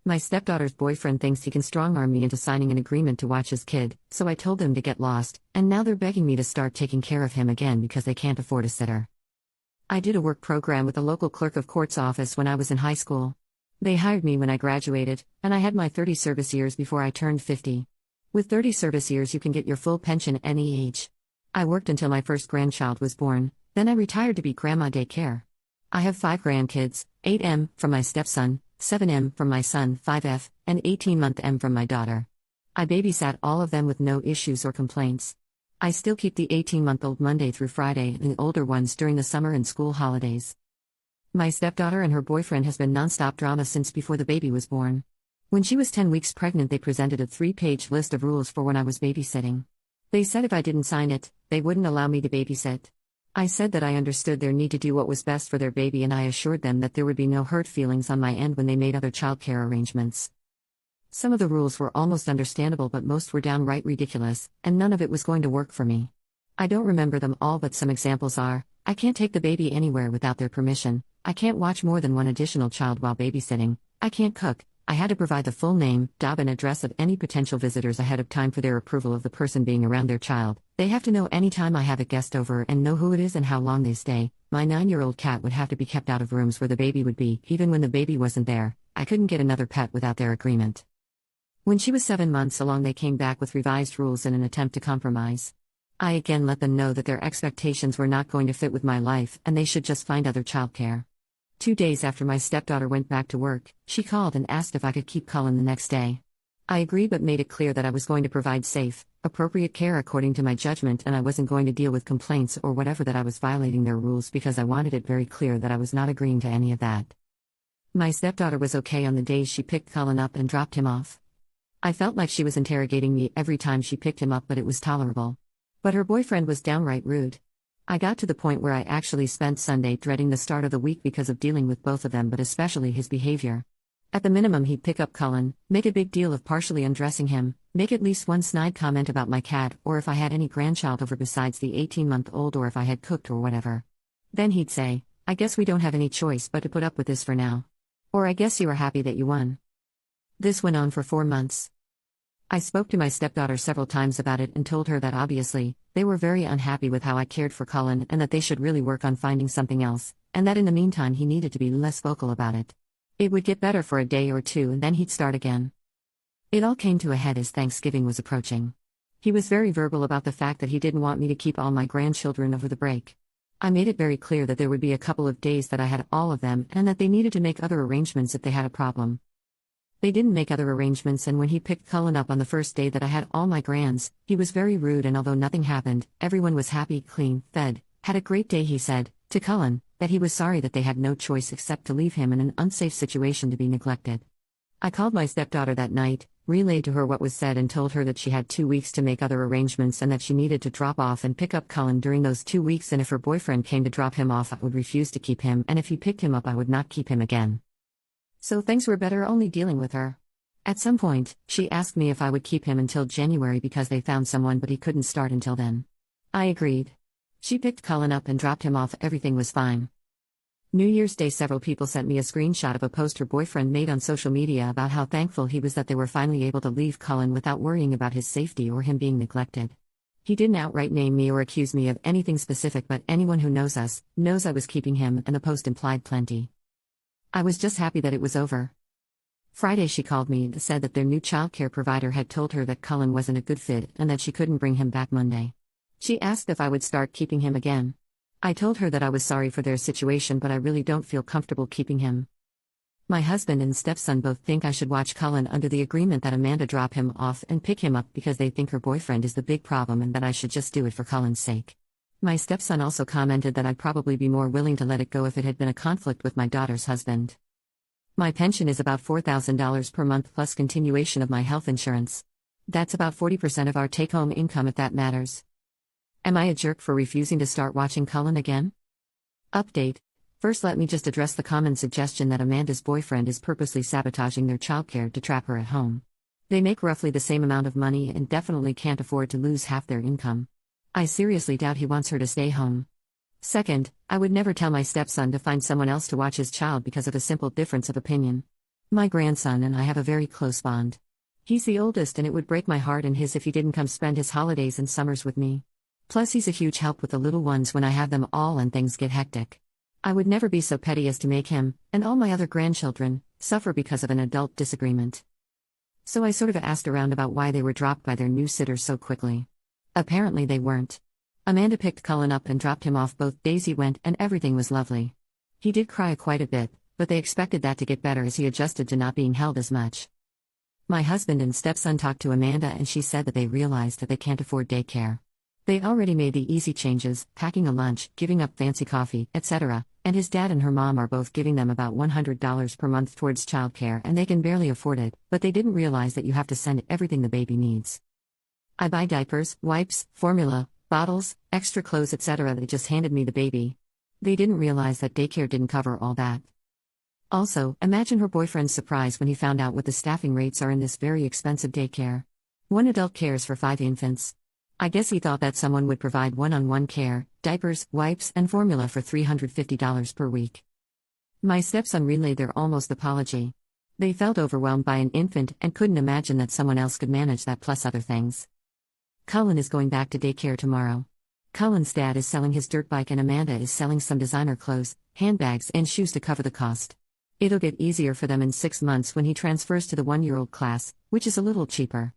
My stepdaughter's boyfriend thinks he can strong-arm me into signing an agreement to watch his kid, so I told them to get lost, and now they're begging me to start taking care of him again because they can't afford a sitter. I did a work program with the local clerk of court's office when I was in high school. They hired me when I graduated, and I had my 30 service years before I turned 50. With 30 service years you can get your full pension at any age. I worked until my first grandchild was born, then I retired to be grandma daycare. I have 5 grandkids, 8M from my stepson, 7M from my son 5F, and 18-month M from my daughter. I babysat all of them with no issues or complaints. I still keep the 18-month-old Monday through Friday and the older ones during the summer and school holidays. My stepdaughter and her boyfriend has been non-stop drama since before the baby was born. When she was 10 weeks pregnant they presented a 3-page list of rules for when I was babysitting. They said if I didn't sign it, they wouldn't allow me to babysit. I said that I understood their need to do what was best for their baby and I assured them that there would be no hurt feelings on my end when they made other childcare arrangements. Some of the rules were almost understandable but most were downright ridiculous, and none of it was going to work for me. I don't remember them all but some examples are, I can't take the baby anywhere without their permission, I can't watch more than one additional child while babysitting, I can't cook, I had to provide the full name, job and address of any potential visitors ahead of time for their approval of the person being around their child. They have to know anytime I have a guest over and know who it is and how long they stay. My 9-year-old cat would have to be kept out of rooms where the baby would be, even when the baby wasn't there. I couldn't get another pet without their agreement. When she was 7 months along they came back with revised rules in an attempt to compromise. I again let them know that their expectations were not going to fit with my life and they should just find other childcare. 2 days after my stepdaughter went back to work, she called and asked if I could keep Cullen the next day. I agreed but made it clear that I was going to provide safe, appropriate care according to my judgment and I wasn't going to deal with complaints or whatever that I was violating their rules because I wanted it very clear that I was not agreeing to any of that. My stepdaughter was okay on the days she picked Cullen up and dropped him off. I felt like she was interrogating me every time she picked him up but it was tolerable. But her boyfriend was downright rude. I got to the point where I actually spent Sunday dreading the start of the week because of dealing with both of them but especially his behavior. At the minimum he'd pick up Cullen, make a big deal of partially undressing him, make at least one snide comment about my cat or if I had any grandchild over besides the 18-month-old or if I had cooked or whatever. Then he'd say, I guess we don't have any choice but to put up with this for now. Or I guess you are happy that you won. This went on for 4 months. I spoke to my stepdaughter several times about it and told her that obviously, they were very unhappy with how I cared for Cullen and that they should really work on finding something else, and that in the meantime he needed to be less vocal about it. It would get better for a day or two and then he'd start again. It all came to a head as Thanksgiving was approaching. He was very verbal about the fact that he didn't want me to keep all my grandchildren over the break. I made it very clear that there would be a couple of days that I had all of them and that they needed to make other arrangements if they had a problem. They didn't make other arrangements and when he picked Cullen up on the first day that I had all my grands, he was very rude and although nothing happened, everyone was happy, clean, fed, had a great day he said, to Cullen, that he was sorry that they had no choice except to leave him in an unsafe situation to be neglected. I called my stepdaughter that night, relayed to her what was said and told her that she had 2 weeks to make other arrangements and that she needed to drop off and pick up Cullen during those 2 weeks and if her boyfriend came to drop him off I would refuse to keep him and if he picked him up I would not keep him again. So things were better only dealing with her. At some point, she asked me if I would keep him until January because they found someone but he couldn't start until then. I agreed. She picked Cullen up and dropped him off, everything was fine. New Year's Day several people sent me a screenshot of a post her boyfriend made on social media about how thankful he was that they were finally able to leave Cullen without worrying about his safety or him being neglected. He didn't outright name me or accuse me of anything specific but anyone who knows us, knows I was keeping him and the post implied plenty. I was just happy that it was over. Friday she called me and said that their new childcare provider had told her that Cullen wasn't a good fit and that she couldn't bring him back Monday. She asked if I would start keeping him again. I told her that I was sorry for their situation but I really don't feel comfortable keeping him. My husband and stepson both think I should watch Cullen under the agreement that Amanda drop him off and pick him up because they think her boyfriend is the big problem and that I should just do it for Cullen's sake. My stepson also commented that I'd probably be more willing to let it go if it had been a conflict with my daughter's husband. My pension is about $4,000 per month plus continuation of my health insurance. That's about 40% of our take-home income if that matters. Am I a jerk for refusing to start watching Cullen again? Update. First let me just address the common suggestion that Amanda's boyfriend is purposely sabotaging their childcare to trap her at home. They make roughly the same amount of money and definitely can't afford to lose half their income. I seriously doubt he wants her to stay home. Second, I would never tell my stepson to find someone else to watch his child because of a simple difference of opinion. My grandson and I have a very close bond. He's the oldest, and it would break my heart and his if he didn't come spend his holidays and summers with me. Plus, he's a huge help with the little ones when I have them all and things get hectic. I would never be so petty as to make him, and all my other grandchildren, suffer because of an adult disagreement. So I sort of asked around about why they were dropped by their new sitters so quickly. Apparently they weren't. Amanda picked Cullen up and dropped him off both days he went, and everything was lovely. He did cry quite a bit, but they expected that to get better as he adjusted to not being held as much. My husband and stepson talked to Amanda, and she said that they realized that they can't afford daycare. They already made the easy changes, packing a lunch, giving up fancy coffee, etc., and his dad and her mom are both giving them about $100 per month towards childcare, and they can barely afford it, but they didn't realize that you have to send everything the baby needs. I buy diapers, wipes, formula, bottles, extra clothes, etc. They just handed me the baby. They didn't realize that daycare didn't cover all that. Also, imagine her boyfriend's surprise when he found out what the staffing rates are in this very expensive daycare. One adult cares for 5 infants. I guess he thought that someone would provide one-on-one care, diapers, wipes, and formula for $350 per week. My stepson relayed their almost apology. They felt overwhelmed by an infant and couldn't imagine that someone else could manage that plus other things. Cullen is going back to daycare tomorrow. Cullen's dad is selling his dirt bike and Amanda is selling some designer clothes, handbags, and shoes to cover the cost. It'll get easier for them in 6 months when he transfers to the 1-year-old class, which is a little cheaper.